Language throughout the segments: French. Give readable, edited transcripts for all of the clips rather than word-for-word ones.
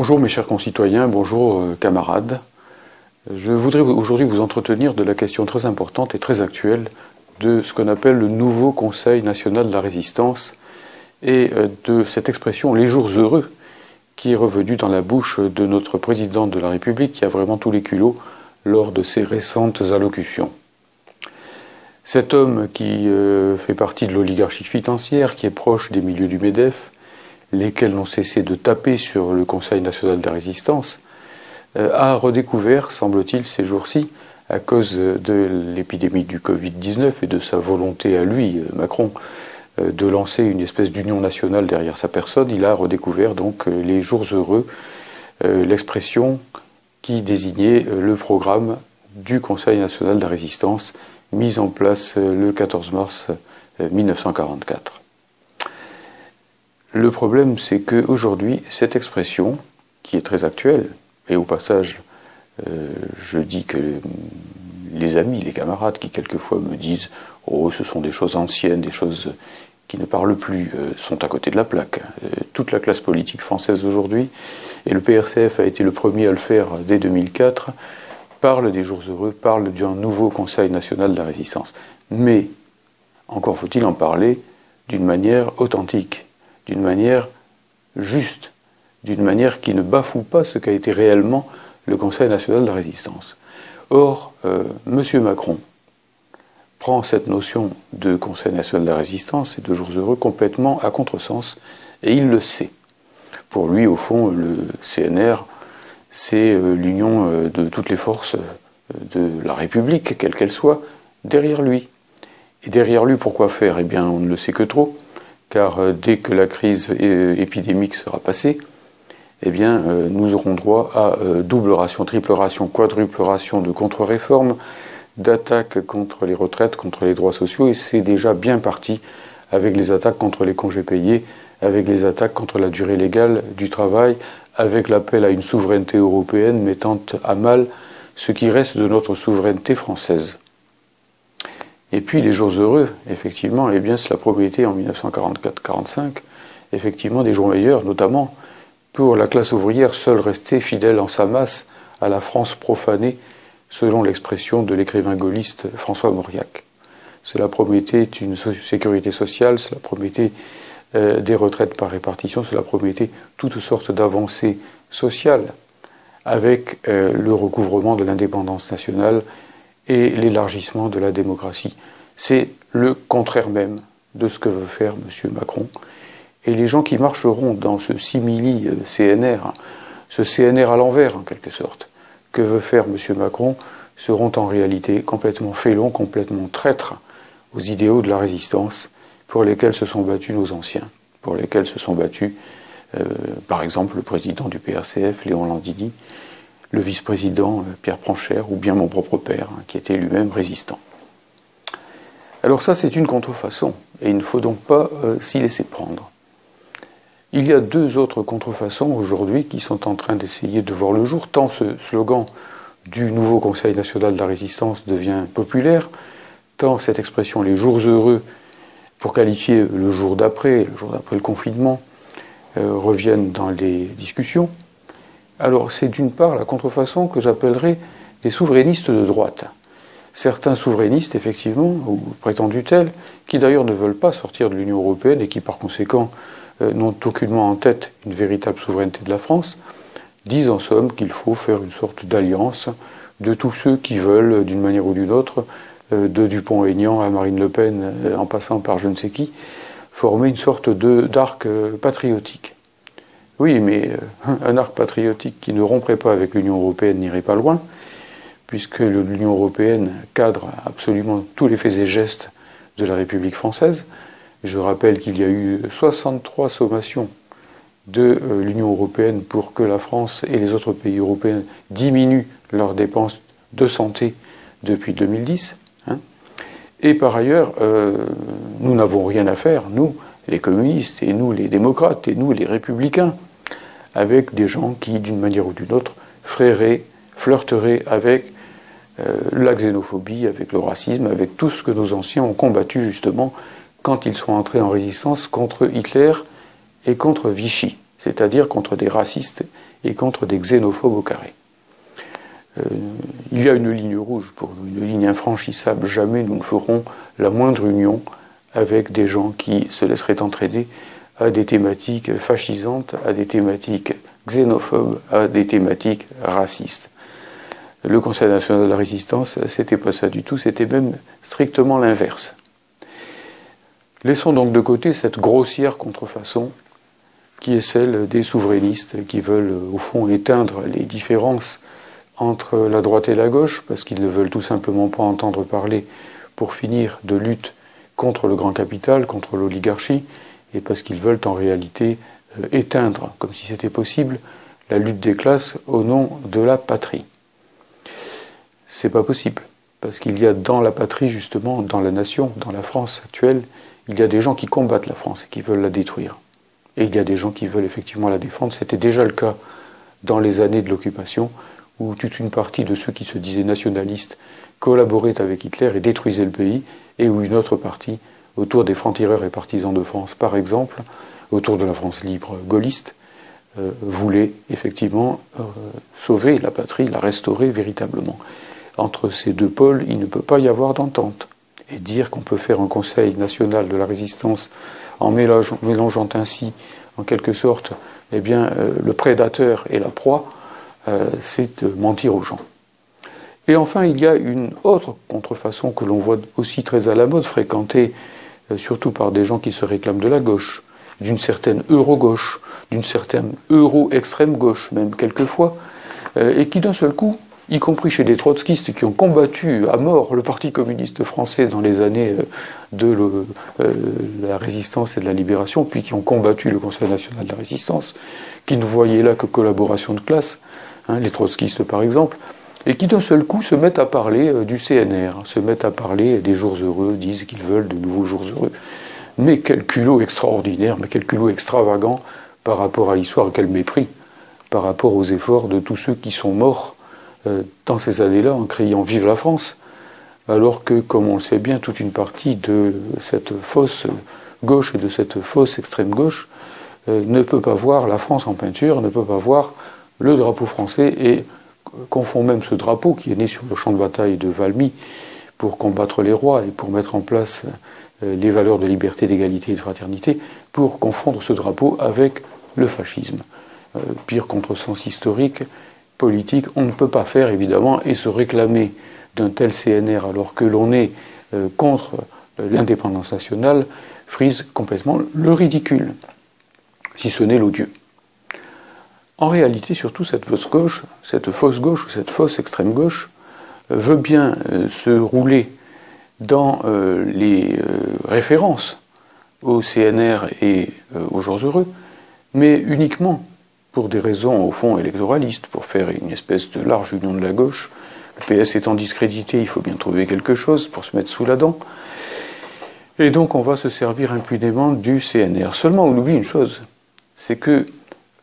Bonjour mes chers concitoyens, bonjour camarades. Je voudrais aujourd'hui vous entretenir de la question très importante et très actuelle de ce qu'on appelle le nouveau Conseil national de la résistance et de cette expression « les jours heureux » qui est revenue dans la bouche de notre président de la République qui a vraiment tous les culots lors de ses récentes allocutions. Cet homme qui fait partie de l'oligarchie financière, qui est proche des milieux du MEDEF, lesquels n'ont cessé de taper sur le Conseil national de la résistance, a redécouvert, semble-t-il, ces jours-ci, à cause de l'épidémie du Covid-19 et de sa volonté à lui, Macron, de lancer une espèce d'union nationale derrière sa personne, il a redécouvert donc les jours heureux, l'expression qui désignait le programme du Conseil national de la résistance mis en place le 14 mars 1944. Le problème, c'est qu'aujourd'hui, cette expression, qui est très actuelle, et au passage, je dis que les amis, les camarades qui quelquefois me disent « Oh, ce sont des choses anciennes, des choses qui ne parlent plus », sont à côté de la plaque. Toute la classe politique française aujourd'hui, et le PRCF a été le premier à le faire dès 2004, parle des jours heureux, parle d'un nouveau Conseil national de la résistance. Mais, encore faut-il en parler d'une manière authentique, d'une manière juste, d'une manière qui ne bafoue pas ce qu'a été réellement le Conseil national de la résistance. Or, M. Macron prend cette notion de Conseil national de la résistance et de jours heureux complètement à contresens, et il le sait. Pour lui, au fond, le CNR, c'est l'union de toutes les forces de la République, quelle qu'elle soit, derrière lui. Et derrière lui, pourquoi faire? Eh bien, on ne le sait que trop, car dès que la crise épidémique sera passée, eh bien, nous aurons droit à double ration, triple ration, quadruple ration de contre-réformes, d'attaques contre les retraites, contre les droits sociaux, et c'est déjà bien parti avec les attaques contre les congés payés, avec les attaques contre la durée légale du travail, avec l'appel à une souveraineté européenne mettant à mal ce qui reste de notre souveraineté française. Et puis les jours heureux, effectivement, eh bien cela promettait en 1944-45, effectivement des jours meilleurs, notamment pour la classe ouvrière seule restée fidèle en sa masse à la France profanée, selon l'expression de l'écrivain gaulliste François Mauriac. Cela promettait une sécurité sociale, cela promettait des retraites par répartition, cela promettait toutes sortes d'avancées sociales avec le recouvrement de l'indépendance nationale et l'élargissement de la démocratie. C'est le contraire même de ce que veut faire M. Macron. Et les gens qui marcheront dans ce simili-CNR, ce CNR à l'envers en quelque sorte, que veut faire M. Macron, seront en réalité complètement félons, complètement traîtres aux idéaux de la résistance pour lesquels se sont battus nos anciens, pour lesquels se sont battus, par exemple, le président du PRCF, Léon Landini, le vice-président Pierre Pranchère, ou bien mon propre père, qui était lui-même résistant. Alors ça, c'est une contrefaçon, et il ne faut donc pas s'y laisser prendre. Il y a deux autres contrefaçons aujourd'hui qui sont en train d'essayer de voir le jour, tant ce slogan du nouveau Conseil national de la résistance devient populaire, tant cette expression « les jours heureux » pour qualifier le jour d'après le confinement, reviennent dans les discussions. Alors c'est d'une part la contrefaçon que j'appellerais des souverainistes de droite. Certains souverainistes, effectivement, ou prétendus tels, qui d'ailleurs ne veulent pas sortir de l'Union européenne et qui par conséquent n'ont aucunement en tête une véritable souveraineté de la France, disent en somme qu'il faut faire une sorte d'alliance de tous ceux qui veulent, d'une manière ou d'une autre, de Dupont-Aignan à Marine Le Pen, en passant par je ne sais qui, former une sorte d'arc patriotique. Oui, mais un arc patriotique qui ne romprait pas avec l'Union européenne n'irait pas loin, puisque l'Union européenne cadre absolument tous les faits et gestes de la République française. Je rappelle qu'il y a eu 63 sommations de l'Union européenne pour que la France et les autres pays européens diminuent leurs dépenses de santé depuis 2010. Et par ailleurs, nous n'avons rien à faire, nous, les communistes, et nous, les démocrates, et nous, les républicains, avec des gens qui, d'une manière ou d'une autre, flirteraient avec la xénophobie, avec le racisme, avec tout ce que nos anciens ont combattu justement quand ils sont entrés en résistance contre Hitler et contre Vichy, c'est-à-dire contre des racistes et contre des xénophobes au carré. Il y a une ligne rouge, pour nous, une ligne infranchissable. Jamais nous ne ferons la moindre union avec des gens qui se laisseraient entraîner à des thématiques fascisantes, à des thématiques xénophobes, à des thématiques racistes. Le Conseil national de la résistance, c'était pas ça du tout, c'était même strictement l'inverse. Laissons donc de côté cette grossière contrefaçon qui est celle des souverainistes qui veulent au fond éteindre les différences entre la droite et la gauche, parce qu'ils ne veulent tout simplement pas entendre parler pour finir de lutte contre le grand capital, contre l'oligarchie, et parce qu'ils veulent en réalité éteindre, comme si c'était possible, la lutte des classes au nom de la patrie. C'est pas possible, parce qu'il y a dans la patrie, justement, dans la nation, dans la France actuelle, il y a des gens qui combattent la France et qui veulent la détruire. Et il y a des gens qui veulent effectivement la défendre. C'était déjà le cas dans les années de l'occupation, où toute une partie de ceux qui se disaient nationalistes collaboraient avec Hitler et détruisaient le pays, et où une autre partie, autour des francs-tireurs et partisans de France, par exemple, autour de la France libre gaulliste, voulait effectivement sauver la patrie, la restaurer véritablement. Entre ces deux pôles, il ne peut pas y avoir d'entente. Et dire qu'on peut faire un Conseil national de la résistance en mélangeant ainsi, en quelque sorte, eh bien, le prédateur et la proie, c'est mentir aux gens. Et enfin, il y a une autre contrefaçon que l'on voit aussi très à la mode, fréquentée surtout par des gens qui se réclament de la gauche, d'une certaine euro-gauche, d'une certaine euro-extrême gauche, même quelquefois, et qui d'un seul coup, y compris chez des trotskistes qui ont combattu à mort le Parti communiste français dans les années de la résistance et de la libération, puis qui ont combattu le Conseil national de la résistance, qui ne voyaient là que collaboration de classe, les trotskistes par exemple, et qui d'un seul coup se mettent à parler du CNR, se mettent à parler des jours heureux, disent qu'ils veulent de nouveaux jours heureux. Mais quel culot extraordinaire, mais quel culot extravagant par rapport à l'histoire, quel mépris par rapport aux efforts de tous ceux qui sont morts dans ces années-là en criant « Vive la France !» alors que, comme on le sait bien, toute une partie de cette fausse gauche et de cette fausse extrême gauche ne peut pas voir la France en peinture, ne peut pas voir le drapeau français et confond même ce drapeau qui est né sur le champ de bataille de Valmy pour combattre les rois et pour mettre en place les valeurs de liberté, d'égalité et de fraternité, pour confondre ce drapeau avec le fascisme. Pire contresens historique, politique, on ne peut pas faire évidemment et se réclamer d'un tel CNR alors que l'on est contre l'indépendance nationale frise complètement le ridicule, si ce n'est l'odieux. En réalité, surtout, cette fausse gauche ou cette fausse extrême gauche veut bien se rouler dans les références au CNR et aux jours heureux, mais uniquement pour des raisons, au fond, électoralistes, pour faire une espèce de large union de la gauche. Le PS étant discrédité, il faut bien trouver quelque chose pour se mettre sous la dent. Et donc, on va se servir impunément du CNR. Seulement, on oublie une chose, c'est que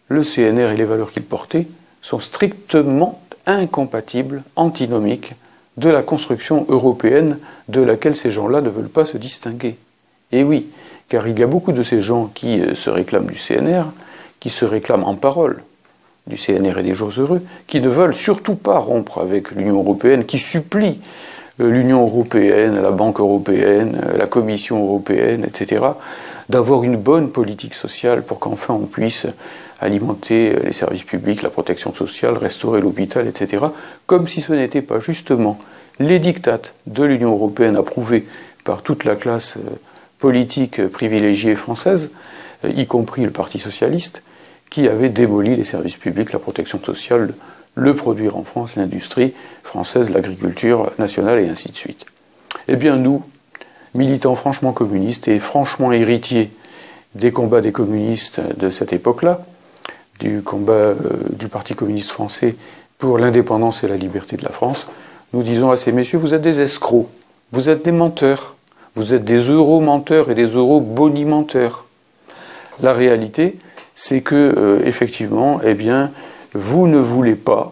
le CNR et les valeurs qu'il portait sont strictement incompatibles, antinomiques, de la construction européenne de laquelle ces gens-là ne veulent pas se distinguer. Et oui, car il y a beaucoup de ces gens qui se réclament du CNR, qui se réclament en parole du CNR et des jours heureux, qui ne veulent surtout pas rompre avec l'Union européenne, qui supplient l'Union européenne, la Banque européenne, la Commission européenne, etc., d'avoir une bonne politique sociale pour qu'enfin on puisse alimenter les services publics, la protection sociale, restaurer l'hôpital, etc., comme si ce n'était pas justement les dictates de l'Union européenne approuvés par toute la classe politique privilégiée française, y compris le Parti socialiste, qui avait démoli les services publics, la protection sociale, le produire en France, l'industrie française, l'agriculture nationale et ainsi de suite. Eh bien nous, militants franchement communistes et franchement héritiers des combats des communistes de cette époque-là, du combat du Parti communiste français pour l'indépendance et la liberté de la France, nous disons à ces messieurs, vous êtes des escrocs, vous êtes des menteurs, vous êtes des euro-menteurs et des euro-bonimenteurs. La réalité, c'est que, effectivement, eh bien, vous ne voulez pas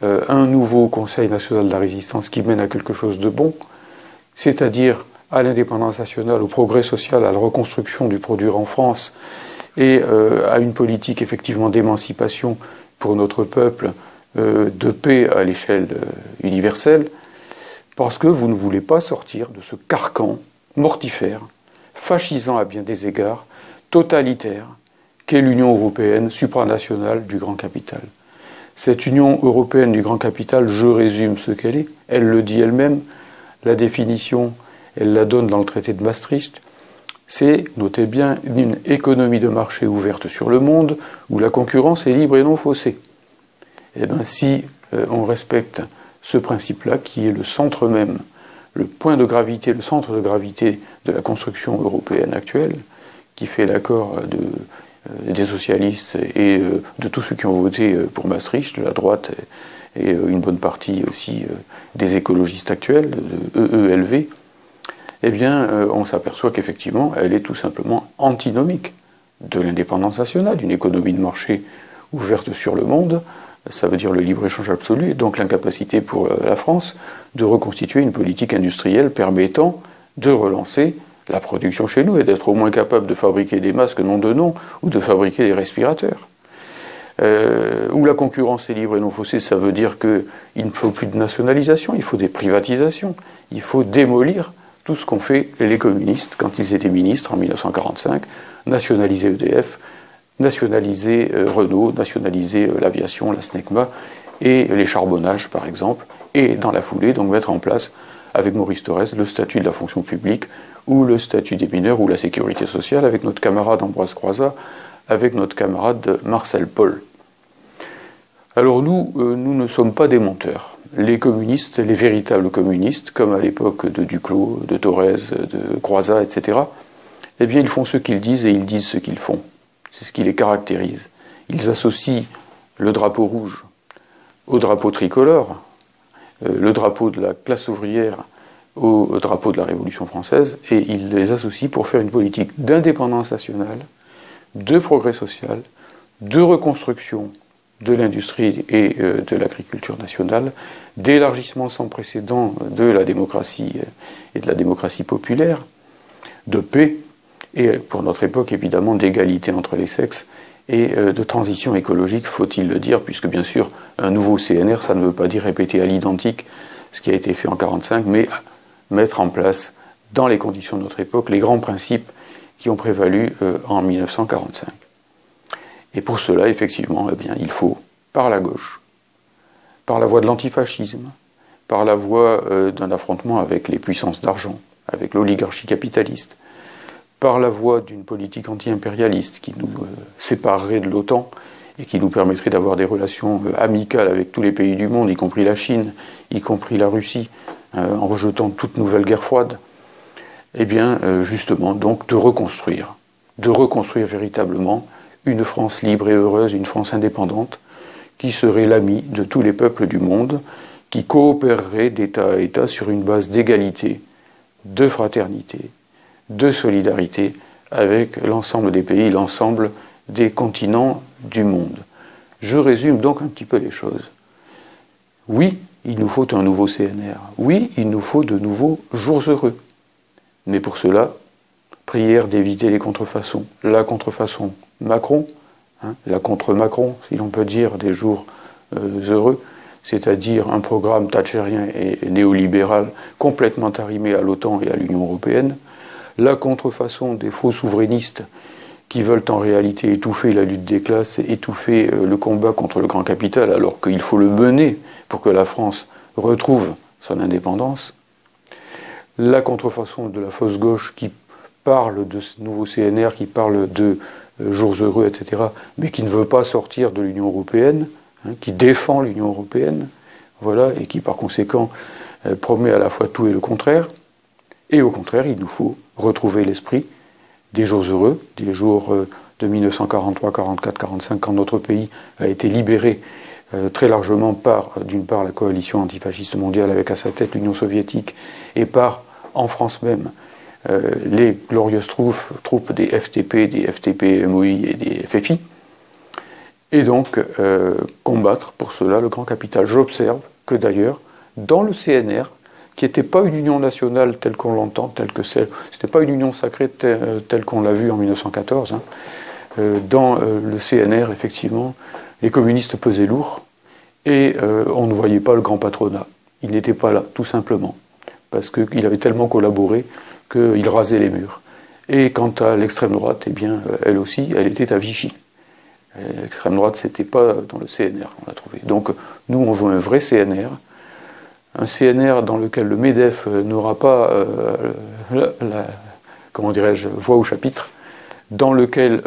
un nouveau Conseil national de la résistance qui mène à quelque chose de bon, c'est-à-dire à l'indépendance nationale, au progrès social, à la reconstruction du produire en France et à une politique effectivement d'émancipation pour notre peuple de paix à l'échelle universelle, parce que vous ne voulez pas sortir de ce carcan mortifère, fascisant à bien des égards, totalitaire, qu'est l'Union européenne supranationale du grand capital. Cette Union européenne du grand capital, je résume ce qu'elle est, elle le dit elle-même, la définition, elle la donne dans le traité de Maastricht, c'est, notez bien, une économie de marché ouverte sur le monde où la concurrence est libre et non faussée. Eh bien, si on respecte ce principe-là, qui est le centre même, le point de gravité, le centre de gravité de la construction européenne actuelle, qui fait l'accord des socialistes et de tous ceux qui ont voté pour Maastricht, de la droite et une bonne partie aussi des écologistes actuels, de EELV, eh bien, on s'aperçoit qu'effectivement, elle est tout simplement antinomique de l'indépendance nationale, une économie de marché ouverte sur le monde. Ça veut dire le libre-échange absolu, et donc l'incapacité pour la France de reconstituer une politique industrielle permettant de relancer la production chez nous et d'être au moins capable de fabriquer des masques nom de nom ou de fabriquer des respirateurs. Où la concurrence est libre et non faussée, ça veut dire qu'il ne faut plus de nationalisation, il faut des privatisations, il faut démolir tout ce qu'ont fait les communistes quand ils étaient ministres en 1945, nationaliser EDF, nationaliser Renault, nationaliser l'aviation, la SNECMA et les charbonnages par exemple, et dans la foulée donc mettre en place avec Maurice Thorez le statut de la fonction publique ou le statut des mineurs ou la sécurité sociale avec notre camarade Ambroise Croizat, avec notre camarade Marcel Paul. Alors nous ne sommes pas des menteurs. Les communistes, les véritables communistes, comme à l'époque de Duclos, de Thorez, de Croizat, etc., eh bien ils font ce qu'ils disent et ils disent ce qu'ils font. C'est ce qui les caractérise. Ils associent le drapeau rouge au drapeau tricolore, le drapeau de la classe ouvrière au drapeau de la Révolution française, et ils les associent pour faire une politique d'indépendance nationale, de progrès social, de reconstruction de l'industrie et de l'agriculture nationale, d'élargissement sans précédent de la démocratie et de la démocratie populaire, de paix, et pour notre époque évidemment d'égalité entre les sexes et de transition écologique, faut-il le dire, puisque bien sûr un nouveau CNR, ça ne veut pas dire répéter à l'identique ce qui a été fait en 1945, mais mettre en place dans les conditions de notre époque les grands principes qui ont prévalu en 1945. Et pour cela, effectivement, eh bien, il faut, par la gauche, par la voie de l'antifascisme, par la voie d'un affrontement avec les puissances d'argent, avec l'oligarchie capitaliste, par la voie d'une politique anti-impérialiste qui nous séparerait de l'OTAN et qui nous permettrait d'avoir des relations amicales avec tous les pays du monde, y compris la Chine, y compris la Russie, en rejetant toute nouvelle guerre froide, eh bien, justement, donc, de reconstruire véritablement une France libre et heureuse, une France indépendante, qui serait l'ami de tous les peuples du monde, qui coopérerait d'État à État sur une base d'égalité, de fraternité, de solidarité avec l'ensemble des pays, l'ensemble des continents du monde. Je résume donc un petit peu les choses. Oui, il nous faut un nouveau CNR. Oui, il nous faut de nouveaux jours heureux. Mais pour cela, prière d'éviter les contrefaçons. La contrefaçon Macron, la contre-Macron, si l'on peut dire, des jours heureux, c'est-à-dire un programme thatchérien et néolibéral complètement arrimé à l'OTAN et à l'Union européenne, la contrefaçon des faux souverainistes qui veulent en réalité étouffer la lutte des classes, étouffer le combat contre le grand capital, alors qu'il faut le mener pour que la France retrouve son indépendance, la contrefaçon de la fausse gauche qui parle de ce nouveau CNR, qui parle de jours heureux, etc., mais qui ne veut pas sortir de l'Union européenne, qui défend l'Union européenne, voilà, et qui par conséquent promet à la fois tout et le contraire. Et au contraire, il nous faut retrouver l'esprit des jours heureux, des jours de 1943, 44, 45, quand notre pays a été libéré très largement par, d'une part, la coalition antifasciste mondiale avec à sa tête l'Union soviétique, et par, en France même, les glorieuses troupes des FTP, des FTP-MOI et des FFI, et donc combattre pour cela le grand capital. J'observe que d'ailleurs, dans le CNR, qui n'était pas une union nationale telle qu'on l'entend, telle que c'est, c'était pas une union sacrée telle qu'on l'a vue en 1914, dans le CNR, effectivement, les communistes pesaient lourd et on ne voyait pas le grand patronat. Il n'était pas là, tout simplement, parce qu'il avait tellement collaboré qu'il rasait les murs. Et quant à l'extrême droite, eh bien, elle aussi, elle était à Vichy. L'extrême droite, c'était pas dans le CNR qu'on l'a trouvé. Donc, nous, on veut un vrai CNR, un CNR dans lequel le MEDEF n'aura pas comment dirais-je, voix au chapitre, dans lequel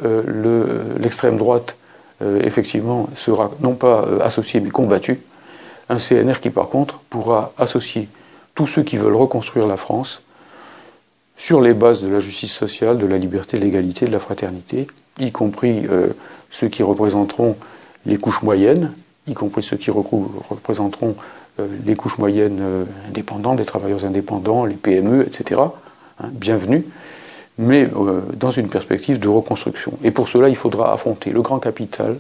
l'extrême droite, effectivement, sera non pas associée mais combattue. Un CNR qui, par contre, pourra associer tous ceux qui veulent reconstruire la France sur les bases de la justice sociale, de la liberté, de l'égalité, de la fraternité, y compris ceux qui représenteront les couches moyennes, y compris ceux qui représenteront les couches moyennes indépendantes, les travailleurs indépendants, les PME, etc. Hein, bienvenue, mais dans une perspective de reconstruction. Et pour cela, il faudra affronter le grand capital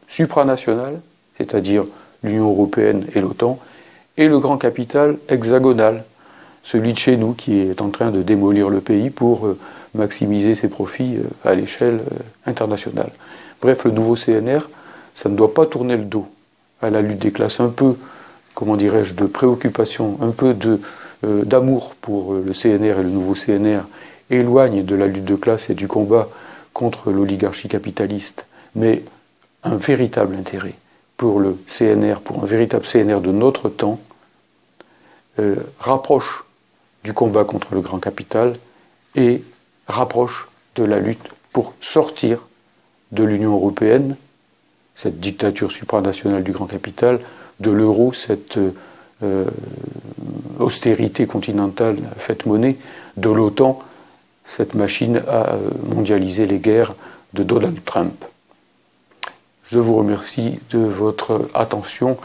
supranational, c'est-à-dire l'Union européenne et l'OTAN, et le grand capital hexagonal, celui de chez nous qui est en train de démolir le pays pour maximiser ses profits à l'échelle internationale. Bref, le nouveau CNR, ça ne doit pas tourner le dos à la lutte des classes, un peu, comment dirais-je, de préoccupation, un peu d'amour pour le CNR et le nouveau CNR éloigne de la lutte de classe et du combat contre l'oligarchie capitaliste, mais un véritable intérêt pour le CNR, pour un véritable CNR de notre temps, rapproche du combat contre le grand capital et rapproche de la lutte pour sortir de l'Union européenne, cette dictature supranationale du grand capital, de l'euro, cette austérité continentale faite monnaie, de l'OTAN, cette machine à mondialiser les guerres de Donald Trump. Je vous remercie de votre attention.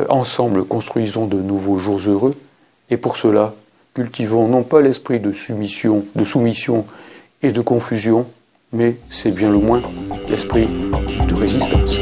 Ensemble, construisons de nouveaux jours heureux. Et pour cela, cultivons non pas l'esprit de soumission et de confusion, mais c'est bien le moins l'esprit de résistance.